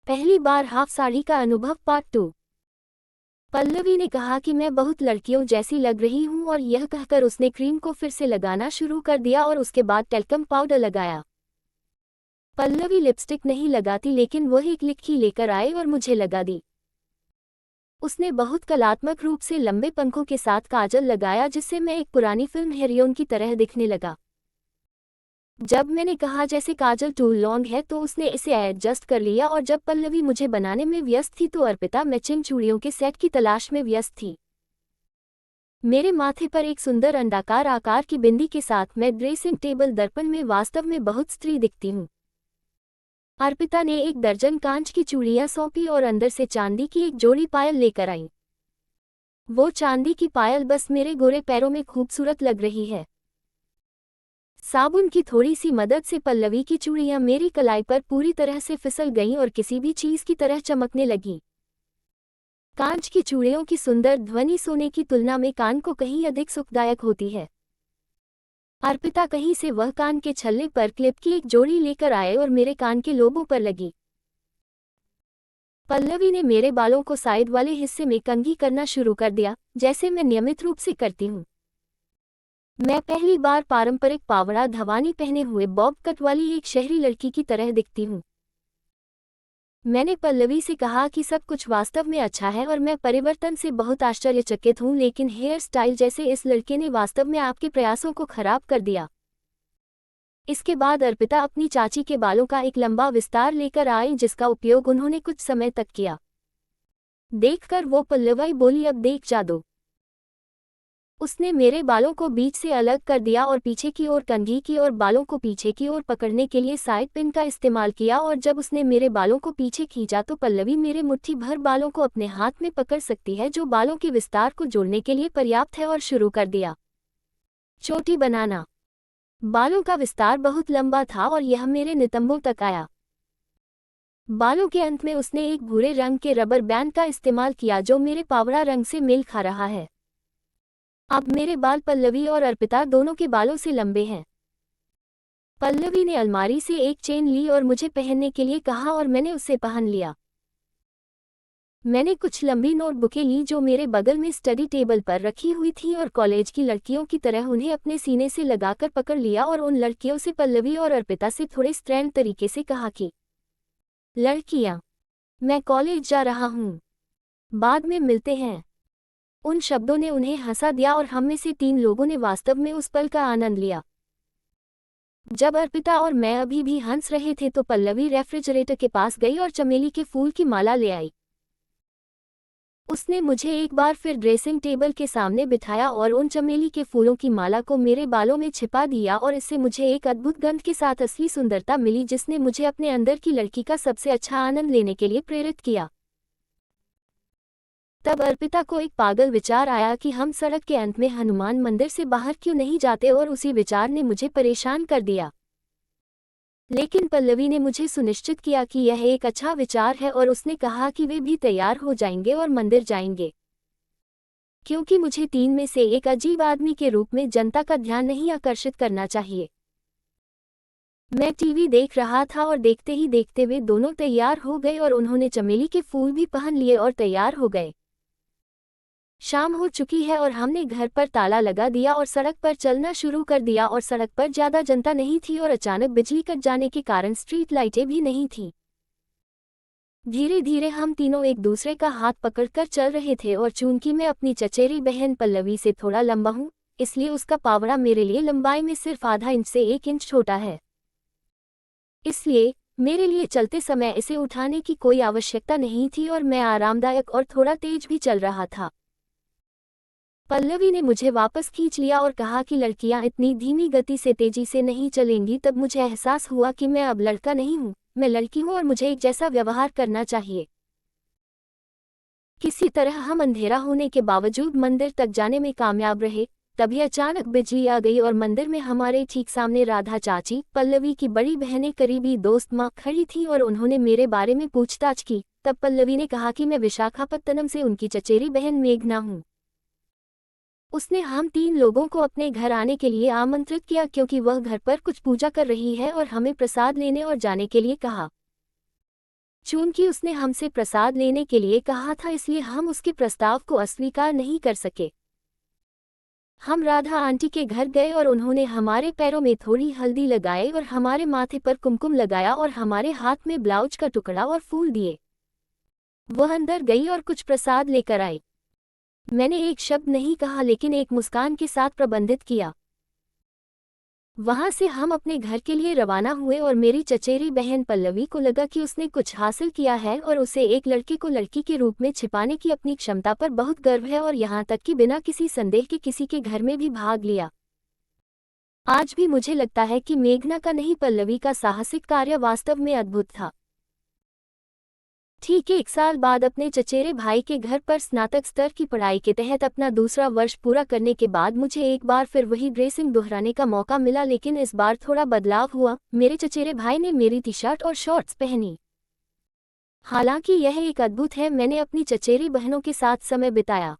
पहली बार हाफ साड़ी का अनुभव पार्ट 2। पल्लवी ने कहा कि मैं बहुत लड़कियों जैसी लग रही हूं और यह कहकर उसने क्रीम को फिर से लगाना शुरू कर दिया और उसके बाद टेल्कम पाउडर लगाया। पल्लवी लिपस्टिक नहीं लगाती लेकिन वह एक लिक्की लेकर आए और मुझे लगा दी। उसने बहुत कलात्मक रूप से लंबे पंखों के साथ काजल लगाया जिससे मैं एक पुरानी फिल्म हीरोइन की तरह दिखने लगा। जब मैंने कहा जैसे काजल टू लॉन्ग है तो उसने इसे एडजस्ट कर लिया और जब पल्लवी मुझे बनाने में व्यस्त थी तो अर्पिता मैचिंग चूड़ियों के सेट की तलाश में व्यस्त थी। मेरे माथे पर एक सुंदर अंडाकार आकार की बिंदी के साथ मैं ड्रेसिंग टेबल दर्पण में वास्तव में बहुत स्त्री दिखती हूँ। अर्पिता ने 1 दर्जन कांच की चूड़ियां सौंपी और अंदर से चांदी की एक जोड़ी पायल लेकर आई। वो चांदी की पायल बस मेरे गोरे पैरों में खूबसूरत लग रही है। साबुन की थोड़ी सी मदद से पल्लवी की चूड़ियां मेरी कलाई पर पूरी तरह से फिसल गईं और किसी भी चीज की तरह चमकने लगीं। कांच की चूड़ियों की सुंदर ध्वनि सोने की तुलना में कान को कहीं अधिक सुखदायक होती है। अर्पिता कहीं से वह कान के छल्ले पर क्लिप की एक जोड़ी लेकर आए और मेरे कान के लोबों पर लगी। पल्लवी ने मेरे बालों को साइड वाले हिस्से में कंघी करना शुरू कर दिया, जैसे मैं नियमित रूप से करती हूँ। मैं पहली बार पारंपरिक पावड़ा धवानी पहने हुए बॉब कट वाली एक शहरी लड़की की तरह दिखती हूँ। मैंने पल्लवी से कहा कि सब कुछ वास्तव में अच्छा है और मैं परिवर्तन से बहुत आश्चर्यचकित हूँ, लेकिन हेयर स्टाइल जैसे इस लड़के ने वास्तव में आपके प्रयासों को खराब कर दिया। इसके बाद अर्पिता अपनी चाची के बालों का एक लंबा विस्तार लेकर आई जिसका उपयोग उन्होंने कुछ समय तक किया। देखकर वो पल्लवी बोली, अब देख जादू। उसने मेरे बालों को बीच से अलग कर दिया और पीछे की ओर कंघी की और बालों को पीछे की ओर पकड़ने के लिए साइड पिन का इस्तेमाल किया और जब उसने मेरे बालों को पीछे खींचा तो पल्लवी मेरे मुट्ठी भर बालों को अपने हाथ में पकड़ सकती है जो बालों के विस्तार को जोड़ने के लिए पर्याप्त है और शुरू कर दिया। चोटी बनाना। बालों का विस्तार बहुत लंबा था और यह मेरे नितंबों तक आया। बालों के अंत में उसने एक भूरे रंग के रबर बैंड का इस्तेमाल किया जो मेरे पावड़ा रंग से मेल खा रहा है। अब मेरे बाल पल्लवी और अर्पिता दोनों के बालों से लंबे हैं। पल्लवी ने अलमारी से एक चेन ली और मुझे पहनने के लिए कहा और मैंने उसे पहन लिया। मैंने कुछ लंबी नोटबुकें ली जो मेरे बगल में स्टडी टेबल पर रखी हुई थी और कॉलेज की लड़कियों की तरह उन्हें अपने सीने से लगाकर पकड़ लिया और उन लड़कियों से पल्लवी और अर्पिता से थोड़े स्ट्रैंड तरीके से कहा कि लड़कियां, मैं कॉलेज जा रहा हूँ, बाद में मिलते हैं। उन शब्दों ने उन्हें हंसा दिया और हम में से 3 लोगों ने वास्तव में उस पल का आनंद लिया। जब अर्पिता और मैं अभी भी हंस रहे थे तो पल्लवी रेफ्रिजरेटर के पास गई और चमेली के फूल की माला ले आई। उसने मुझे एक बार फिर ड्रेसिंग टेबल के सामने बिठाया और उन चमेली के फूलों की माला को मेरे बालों में छिपा दिया और इससे मुझे एक अद्भुत गंध के साथ असली सुंदरता मिली जिसने मुझे अपने अंदर की लड़की का सबसे अच्छा आनंद लेने के लिए प्रेरित किया। तब अर्पिता को एक पागल विचार आया कि हम सड़क के अंत में हनुमान मंदिर से बाहर क्यों नहीं जाते और उसी विचार ने मुझे परेशान कर दिया। लेकिन पल्लवी ने मुझे सुनिश्चित किया कि यह एक अच्छा विचार है और उसने कहा कि वे भी तैयार हो जाएंगे और मंदिर जाएंगे, क्योंकि मुझे 3 में से एक अजीब आदमी के रूप में जनता का ध्यान नहीं आकर्षित करना चाहिए। मैं टीवी देख रहा था और देखते ही देखते वे दोनों तैयार हो गए और उन्होंने चमेली के फूल भी पहन लिए और तैयार हो गए। शाम हो चुकी है और हमने घर पर ताला लगा दिया और सड़क पर चलना शुरू कर दिया और सड़क पर ज्यादा जनता नहीं थी और अचानक बिजली कट जाने के कारण स्ट्रीट लाइटें भी नहीं थीं। धीरे धीरे हम तीनों एक दूसरे का हाथ पकड़कर चल रहे थे और चूंकि मैं अपनी चचेरी बहन पल्लवी से थोड़ा लंबा हूँ, इसलिए उसका पावड़ा मेरे लिए लंबाई में सिर्फ आधा इंच से 1 इंच छोटा है। इसलिए मेरे लिए चलते समय इसे उठाने की कोई आवश्यकता नहीं थी और मैं आरामदायक और थोड़ा तेज भी चल रहा था। पल्लवी ने मुझे वापस खींच लिया और कहा कि लड़कियां इतनी धीमी गति से तेजी से नहीं चलेंगी। तब मुझे एहसास हुआ कि मैं अब लड़का नहीं हूँ, मैं लड़की हूँ और मुझे एक जैसा व्यवहार करना चाहिए। किसी तरह हम अंधेरा होने के बावजूद मंदिर तक जाने में कामयाब रहे। तभी अचानक बिजली आ गई और मंदिर में हमारे ठीक सामने राधा चाची, पल्लवी की बड़ी बहनें, करीबी दोस्त माँ खड़ी थीं और उन्होंने मेरे बारे में पूछताछ की। तब पल्लवी ने कहा कि मैं विशाखापत्तनम से उनकी चचेरी बहन मेघना हूँ। उसने हम 3 लोगों को अपने घर आने के लिए आमंत्रित किया क्योंकि वह घर पर कुछ पूजा कर रही है और हमें प्रसाद लेने और जाने के लिए कहा। चूंकि उसने हमसे प्रसाद लेने के लिए कहा था, इसलिए हम उसके प्रस्ताव को अस्वीकार नहीं कर सके। हम राधा आंटी के घर गए और उन्होंने हमारे पैरों में थोड़ी हल्दी लगाई और हमारे माथे पर कुमकुम लगाया और हमारे हाथ में ब्लाउज का टुकड़ा और फूल दिए। वह अंदर गई और कुछ प्रसाद लेकर आई। मैंने एक शब्द नहीं कहा, लेकिन एक मुस्कान के साथ प्रबंधित किया। वहां से हम अपने घर के लिए रवाना हुए और मेरी चचेरी बहन पल्लवी को लगा कि उसने कुछ हासिल किया है और उसे एक लड़के को लड़की के रूप में छिपाने की अपनी क्षमता पर बहुत गर्व है, और यहाँ तक कि बिना किसी संदेह के किसी के घर में भी भाग लिया। आज भी मुझे लगता है कि मेघना का नहीं, पल्लवी का साहसिक कार्य वास्तव में अद्भुत था। ठीक 1 साल बाद अपने चचेरे भाई के घर पर स्नातक स्तर की पढ़ाई के तहत अपना दूसरा वर्ष पूरा करने के बाद मुझे एक बार फिर वही ड्रेसिंग दोहराने का मौका मिला, लेकिन इस बार थोड़ा बदलाव हुआ। मेरे चचेरे भाई ने मेरी टी शर्ट और शॉर्ट्स पहनी। हालांकि यह एक अद्भुत है, मैंने अपनी चचेरी बहनों के साथ समय बिताया।